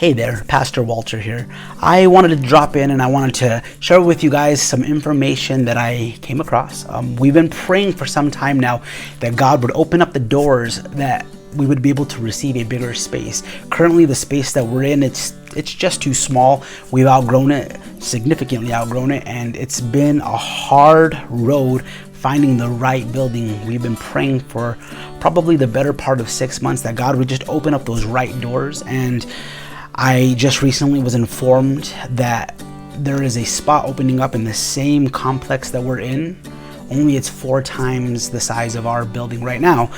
Hey there, Pastor Walter here. I wanted to drop in and I wanted to share with you guys some information that I came across. We've been praying for some time now that God would open up the doors that we would be able to receive a bigger space. Currently, the space that we're in, it's just too small. We've outgrown it, significantly outgrown it, and it's been a hard road finding the right building. We've been praying for probably the better part of 6 months that God would just open up those right doors. And I just recently was informed that there is a spot opening up in the same complex that we're in, only it's 4 times the size of our building right now.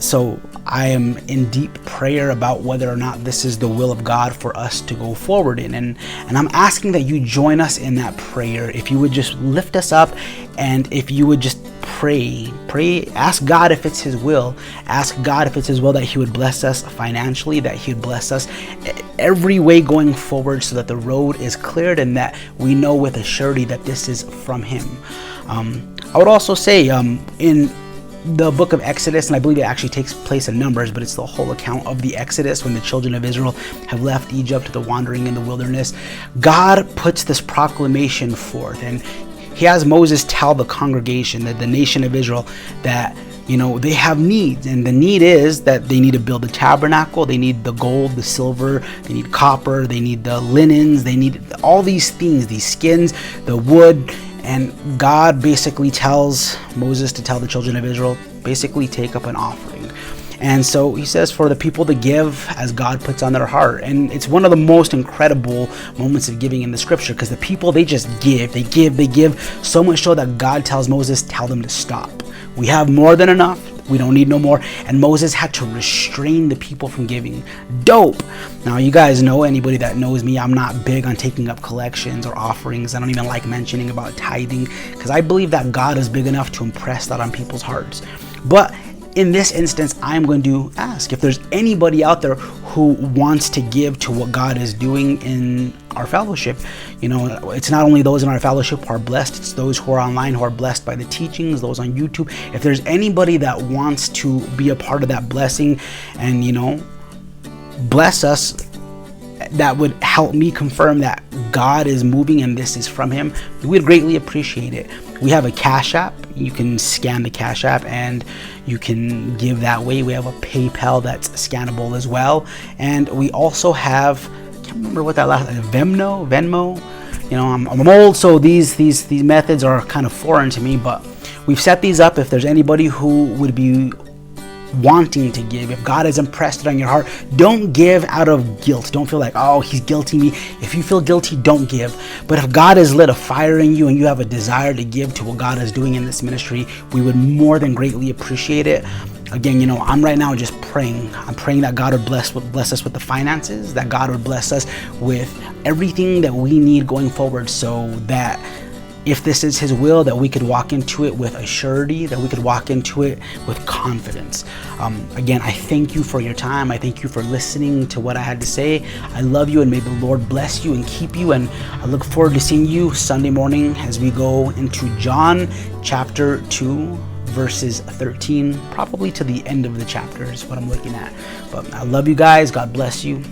So I am in deep prayer about whether or not this is the will of God for us to go forward in. And I'm asking that you join us in that prayer. If you would just lift us up, and if you would just pray, ask God if it's His will. Ask God if it's His will that He would bless us financially, that He would bless us every way going forward, so that the road is cleared and that we know with a surety that this is from Him. I would also say in the book of Exodus, and I believe it actually takes place in Numbers, but it's the whole account of the Exodus when the children of Israel have left Egypt, the wandering in the wilderness. God puts this proclamation forth, and He has Moses tell the congregation, that the nation of Israel, that they have needs, and the need is that they need to build a tabernacle, they need the gold, the silver, they need copper, they need the linens, they need all these things, these skins, the wood. And God basically tells Moses to tell the children of Israel, basically take up an offering. And so He says for the people to give as God puts on their heart. And it's one of the most incredible moments of giving in the scripture, because the people, they just give, they give, so much so that God tells Moses, tell them to stop. We have more than enough. We don't need no more. And Moses had to restrain the people from giving. Dope. Now, you guys know, anybody that knows me, I'm not big on taking up collections or offerings. I don't even like mentioning about tithing, because I believe that God is big enough to impress that on people's hearts. But in this instance, I'm going to ask if there's anybody out there who wants to give to what God is doing in our fellowship. It's not only those in our fellowship who are blessed, it's those who are online who are blessed by the teachings, those on YouTube. If there's anybody that wants to be a part of that blessing and, bless us, that would help me confirm that God is moving and this is from Him, we'd greatly appreciate it. We have a Cash App. You can scan the Cash App and you can give that way. We have a PayPal that's scannable as well. And we also have, I can't remember what that last, Venmo. I'm old, so these methods are kind of foreign to me, but we've set these up. If there's anybody who would be wanting to give, if God has impressed it on your heart, don't give out of guilt. Don't feel like, oh, He's guilting me. If you feel guilty, don't give. But if God has lit a fire in you and you have a desire to give to what God is doing in this ministry, we would more than greatly appreciate it. Again, I'm right now just praying. I'm praying that God would bless us with the finances, that God would bless us with everything that we need going forward, so that if this is His will, that we could walk into it with a surety, that we could walk into it with confidence. Again, I thank you for your time. I thank you for listening to what I had to say. I love you, and may the Lord bless you and keep you. And I look forward to seeing you Sunday morning as we go into John chapter 2, verses 13, probably to the end of the chapter is what I'm looking at. But I love you guys. God bless you.